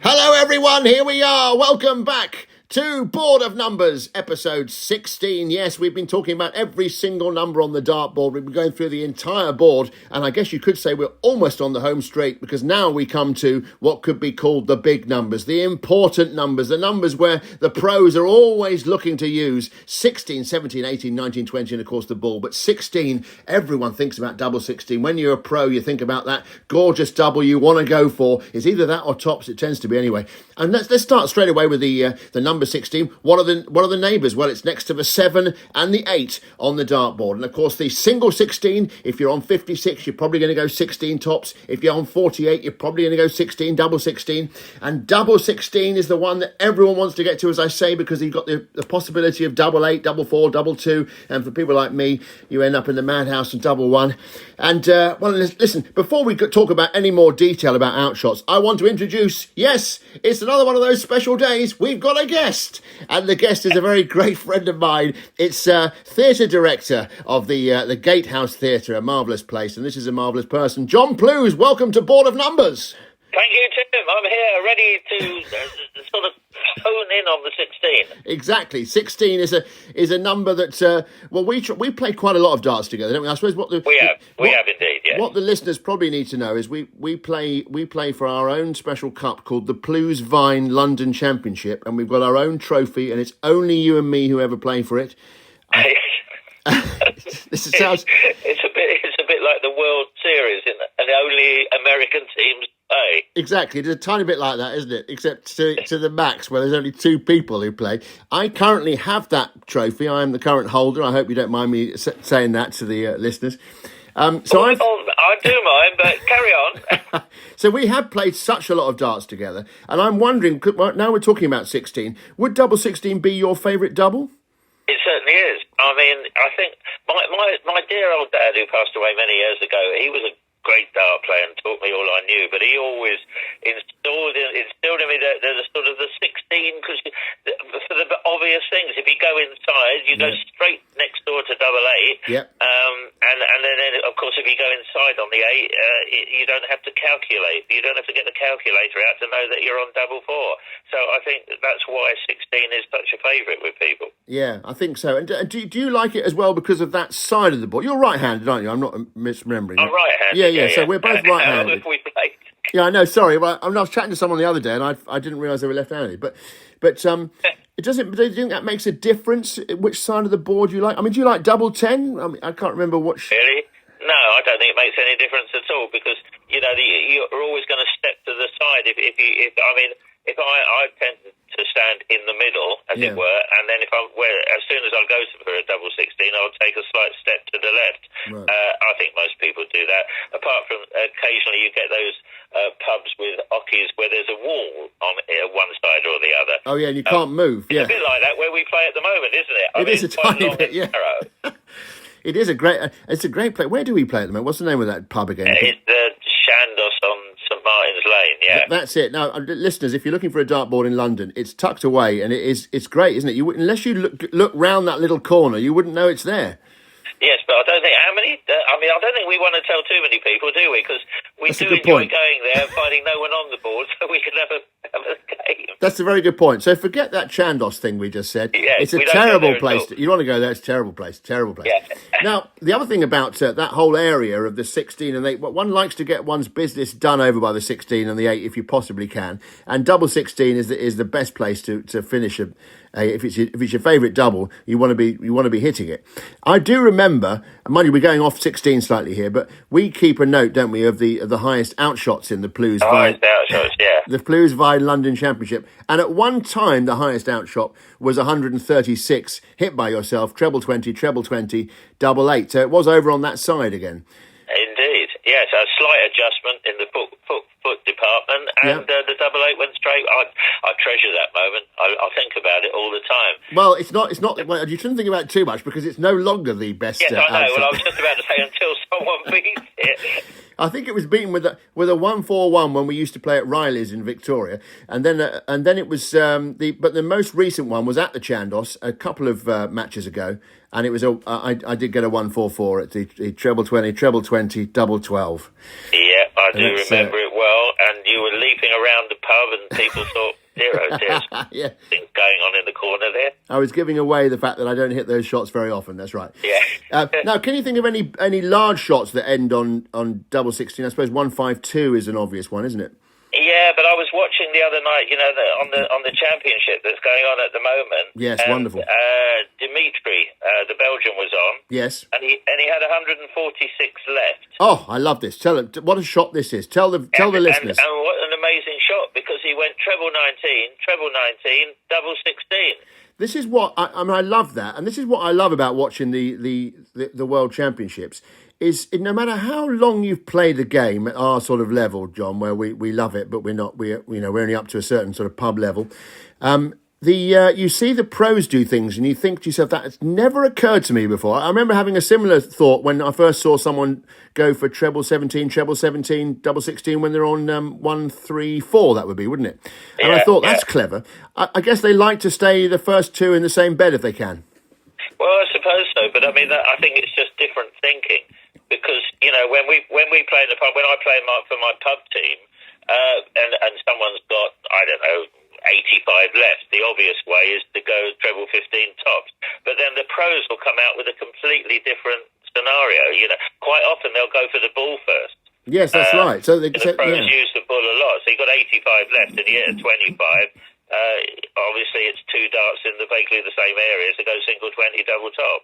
Hello everyone, here we are. Welcome back to Board of Numbers, episode 16. Yes, we've been talking about every single number on the dartboard. We've been going through the entire board, and I guess you could say we're almost on the home straight, because now we come to what could be called the big numbers, the important numbers, the numbers where the pros are always looking to use. 16, 17, 18, 19, 20, and of course the bull. But 16, everyone thinks about double 16. When you're a pro, you think about that gorgeous double you want to go for. It's either that or tops, it tends to be anyway. And let's start straight away with the number 16. What are the neighbours? Well, it's next to the 7 and the 8 on the dartboard. And of course, the single 16, if you're on 56, you're probably going to go 16 tops. If you're on 48, you're probably going to go 16, double 16. And double 16 is the one that everyone wants to get to, as I say, because you've got the possibility of double 8, double 4, double 2. And for people like me, you end up in the madhouse and double 1. And, well, listen, before we talk about any more detail about Outshots, I want to introduce, yes, it's another one of those special days. We've got a guest. And the guest is a very great friend of mine. It's theatre director of the Gatehouse Theatre, a marvellous place. And this is a marvellous person. John Plews, welcome to Board of Numbers. Thank you, Tim. I'm here ready to sort of hone in on the 16. Exactly. 16 is a number that, well, we play quite a lot of darts together, don't we? I suppose we have indeed, yes. What the listeners probably need to know is we play for our own special cup called the Plews Vine London Championship, and we've got our own trophy, and it's only you and me who ever play for it. It's a bit like the World Series, and only American teams play. Exactly, it's a tiny bit like that, isn't it? Except to the max, where there's only 2 people who play. I currently have that trophy. I am the current holder. I hope you don't mind me saying that to the listeners. I do mind, but carry on. So we have played such a lot of darts together, and I'm wondering, now we're talking about 16, would double 16 be your favourite double? It certainly is. I mean, I think my dear old dad, who passed away many years ago, he was a great dart player and taught me all I knew, but he always instilled in me the sort of the 16, because for the obvious things, if you go inside, you go straight next door to double 8. Yep. And then, of course, if you go inside on the 8, you don't have to calculate. You don't have to get the calculator out to know that you're on double 4. So I think that's why 16 is such a favourite with people. Yeah, I think so. And do you like it as well because of that side of the board? You're right-handed, aren't you? I'm not misremembering. I'm right-handed. Yeah. So we're both right-handed. We played. Yeah, I know. Sorry, I was chatting to someone the other day, and I didn't realise they were left-handed. But it doesn't. Do you think that makes a difference? Which side of the board you like? I mean, do you like double 10? I mean, I can't remember what. Really? No, I don't think it makes any difference at all, because you're always going to step to the side. If I tend to stand in the middle, as it were, and then as soon as I go for a double 16, I'll take a slight step to the left. Right. I think most people do that. Apart from occasionally you get those pubs with ockies where there's a wall on one side or the other. Oh yeah, and you can't move. It's a bit like that where we play at the moment, isn't it? It is a tiny bit. Yeah. It is a great. It's a great place. Where do we play at the moment? What's the name of that pub again? It's the Chandos on St Martin's Lane. Yeah, that's it. Now, listeners, if you're looking for a dartboard in London, it's tucked away, and it's great, isn't it? Unless you look round that little corner, you wouldn't know it's there. Yes, but I don't think I don't think we want to tell too many people, do we? Because we That's do enjoy going there and finding no one on the board, so we can have a game. That's a very good point. So forget that Chandos thing we just said. Yeah, it's a terrible place. You want to go there? It's a terrible place. Yeah. Now, the other thing about that whole area of the 16 and 8, one likes to get one's business done over by the 16 and the 8 if you possibly can. And double 16 is the best place to finish if it's your favourite double, you want to be hitting it. I do remember, mind you, we're going off 16 slightly here, but we keep a note, don't we, of the highest outshots in the Plews Vine. Outshots, yeah. The Plews Vine London Championship, and at one time the highest outshot was 136 hit by yourself, treble 20, double 8. So it was over on that side again. Indeed, yes, a slight adjustment in the foot department, and the double 8 went straight. I treasure that moment. I think about it all the time. Well, it's not. Well, you shouldn't think about it too much, because it's no longer the best. Yes, I know. Well, I was just about to say, until someone beats it. I think it was beaten with a 1-4-1 when we used to play at Riley's in Victoria, and then it was but the most recent one was at the Chandos a couple of matches ago, and it was I did get a 1-4-4 at the treble 20, double 12. Yeah, I do remember it well, and you were leaping around the pub, and people thought, dear, oh dear, yeah. things going on in the corner there. I was giving away the fact that I don't hit those shots very often. That's right. Yeah. Now, can you think of any large shots that end on double 16? I suppose 152 is an obvious one, isn't it? Yeah, but I was watching the other night, on the championship that's going on at the moment. Yes, and, wonderful. Dimitri, the Belgian, was on. Yes. And he had 146 left. Oh, I love this. Tell them what a shot this is. Tell the listeners. And what an amazing shot, because he went treble 19, double 16. This is what I love that, and this is what I love about watching the World Championships. Is no matter how long you've played the game at our sort of level, John, where we love it, but we're not we're only up to a certain sort of pub level. You see the pros do things, and you think to yourself, that has never occurred to me before. I remember having a similar thought when I first saw someone go for treble 17, double 16 when they're on 1-3-4. That would be, wouldn't it? And I thought that's clever. I guess they like to stay the first two in the same bed if they can. Well, I suppose so, but I mean, I think it's just different thinking. Because, when we play in the pub, when I play for my pub team, and someone's got, I don't know, 85 left, the obvious way is to go treble 15 tops. But then the pros will come out with a completely different scenario. Quite often they'll go for the bull first. Yes, that's right. So the pros use the bull a lot. So you've got 85 left and you hit a 25. Obviously, it's two darts in vaguely the same area, so go single 20, double top,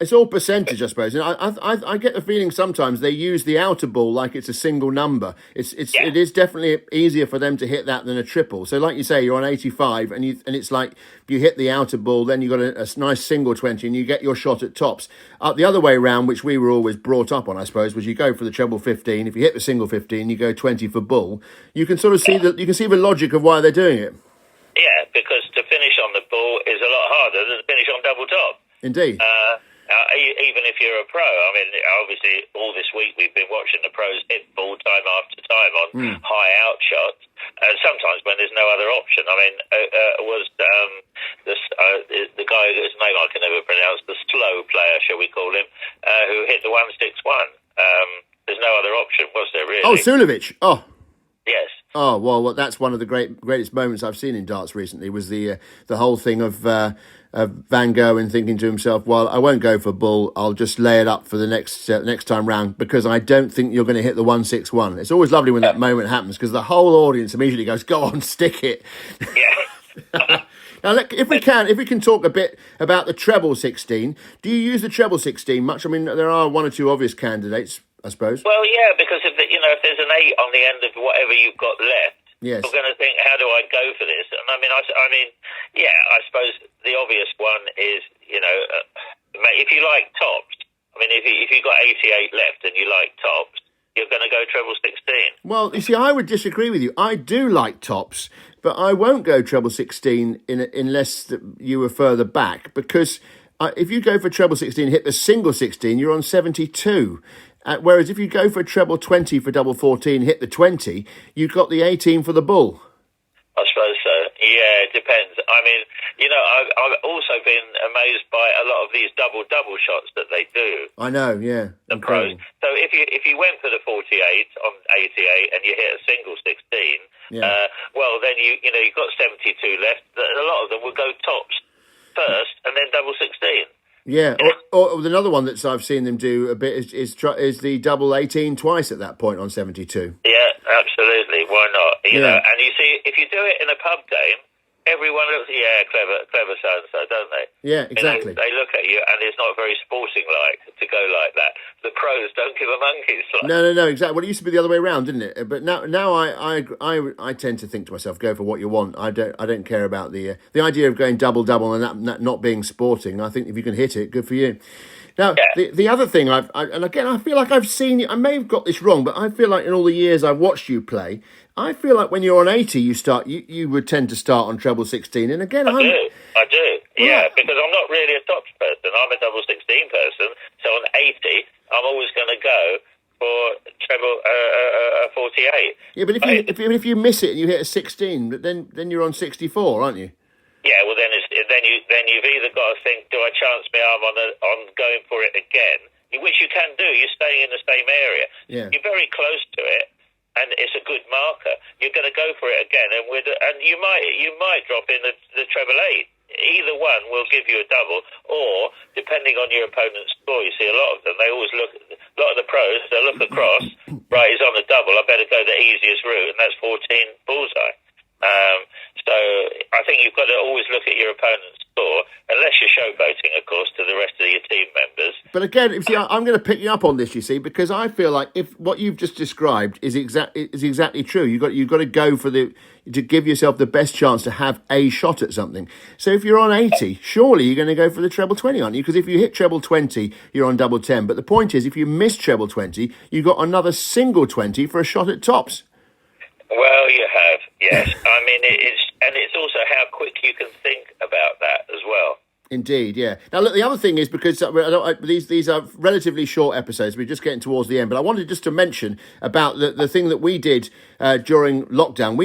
It's all percentage, I suppose. And I get the feeling sometimes they use the outer ball like it's a single number. It is definitely easier for them to hit that than a triple. So like you say, you're on 85 and it's like you hit the outer ball, then you got a nice single 20 and you get your shot at tops. The other way around, which we were always brought up on, I suppose, was you go for the treble 15. If you hit the single 15, you go 20 for bull. You can sort of see the logic of why they're doing it. Yeah, because to finish on the bull is a lot harder than to finish on double top. Indeed. Even if you're a pro, I mean, obviously, all this week we've been watching the pros hit ball time after time on high out shots, and sometimes when there's no other option. I mean, the guy whose name I can never pronounce, the slow player, shall we call him, who hit the 161. There's no other option, was there, really? Oh, Sulovic. Oh. Yes. Oh, well, that's one of the greatest moments I've seen in darts recently, was the whole thing of Van Gogh and thinking to himself, well, I won't go for bull, I'll just lay it up for the next time round because I don't think you're going to hit the 161. It's always lovely when that moment happens because the whole audience immediately goes, go on, stick it. Yeah. Now, if we can talk a bit about the treble 16. Do you use the treble 16 much? I mean, there are one or two obvious candidates, I suppose. Well, yeah, because if there's an 8 on the end of whatever you've got left, yes, you're going to think, how do I go for this? And I suppose the obvious one is, if you like tops. I mean, if you've got 88 left and you like tops, you're going to go treble 16. Well, you see, I would disagree with you. I do like tops, but I won't go treble 16 unless you were further back, because if you go for treble 16, hit the single 16, you're on 72. Whereas if you go for a treble 20 for double 14, hit the 20, you've got the 18 for the bull. I suppose so. Yeah, it depends. I mean, I've also been amazed by a lot of these double shots that they do. I know, yeah. The pros. So if you went for the 48 on 88 and you hit a single 16, then you've got 72 left. A lot of them will go tops first and then double 16. Yeah, or another one that I've seen them do a bit is the double 18 twice at that point on 72. Yeah, absolutely. Why not? You know, and you see, if you do it in a pub game, everyone looks, clever so-and-so, don't they? Yeah, exactly. They look at you, and it's not very sporting-like to go like that. The pros don't give a monkey's like. No, exactly. Well, it used to be the other way around, didn't it? But now I tend to think to myself, go for what you want. I don't care about the idea of going double and that not being sporting. I think if you can hit it, good for you. Now, the other thing, and again, I feel like I've seen you, I may have got this wrong, but I feel like in all the years I've watched you play, I feel like when you're on 80, you would tend to start on treble 16. And again, I do. Yeah, because I'm not really a tops person. I'm a double 16 person. So on 80, I'm always going to go for treble 48. Yeah, but if you miss it and you hit a 16, then you're on 64, aren't you? Yeah, well then you've either got to think, do I chance my arm on going for it again which you can do. You're staying in the same area. Yeah. You're very close to it, and it's a good marker. You're going to go for it again, and you might drop in the treble eight. Either one will give you a double, or depending on your opponent's score. You see, a lot of them, they always look. A lot of the pros, they look across. Right, he's on the double. I better go the easiest route, and that's 14 bullseye. So I think you've got to always look at your opponent's score, unless you're showboating, of course, to the rest of your team members. But again, you see, I'm going to pick you up on this, you see, because I feel like if what you've just described is exactly true, you've got to go for to give yourself the best chance to have a shot at something. So if you're on 80, surely you're going to go for the treble 20, aren't you? Because if you hit treble 20, you're on double 10. But the point is, if you miss treble 20, you've got another single 20 for a shot at tops. Well, you have, yes. I mean, it's also how quick you can think about that as well. Indeed, yeah. Now, look, the other thing is, because these are relatively short episodes, we're just getting towards the end, but I wanted just to mention about the thing that we did during lockdown.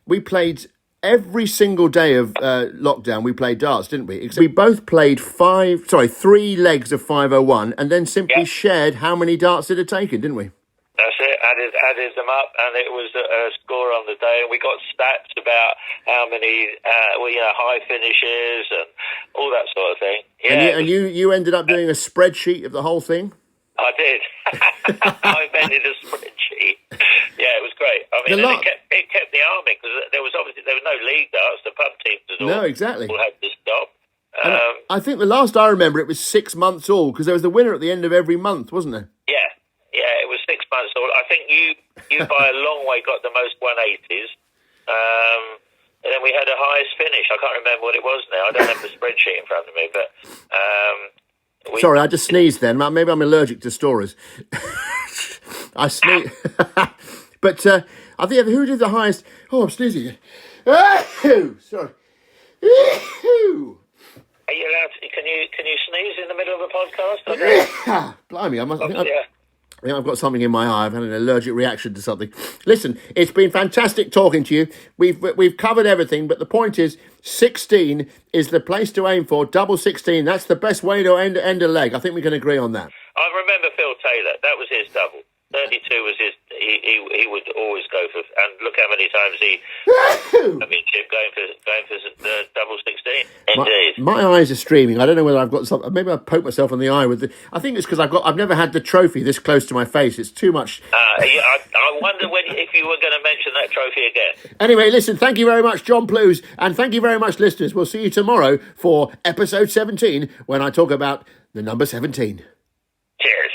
We played every single day of lockdown. We played darts, didn't we? Except we both played 3 legs of 501, and then simply shared how many darts it had taken, didn't we? That's it. Added them up, and it was a score on the day. And we got stats about how many, high finishes and all that sort of thing. Yeah. And you ended up doing a spreadsheet of the whole thing. I did. I invented a spreadsheet. Yeah, it was great. I mean, it kept the army, because there was no league darts. The pub teams all had to stop. I think the last I remember, it was 6 months all, because there was the winner at the end of every month, wasn't there? Yeah, it was 6 months old. I think you by a long way got the most 180s. And then we had the highest finish. I can't remember what it was now. I don't have the spreadsheet in front of me, but... Sorry, I just sneezed then. Maybe I'm allergic to storers. I sneezed. But I think, who did the highest... Oh, I'm sneezing. Sorry. Are you allowed to... Can you sneeze in the middle of a podcast? Blimey, I think I've got something in my eye. I've had an allergic reaction to something. Listen, it's been fantastic talking to you. We've covered everything, but the point is, 16 is the place to aim for. Double 16, that's the best way to end a leg. I think we can agree on that. I remember Phil Taylor. That was his double. 32 was his. He would always go for, and look how many times he championship going for the double 16. Indeed, my eyes are streaming. I don't know whether I've got something. Maybe I poke myself in the eye with the. I think it's because I've never had the trophy this close to my face. It's too much. I wonder if you were going to mention that trophy again. Anyway, listen. Thank you very much, John Plews, and thank you very much, listeners. We'll see you tomorrow for episode 17 when I talk about the number 17. Cheers.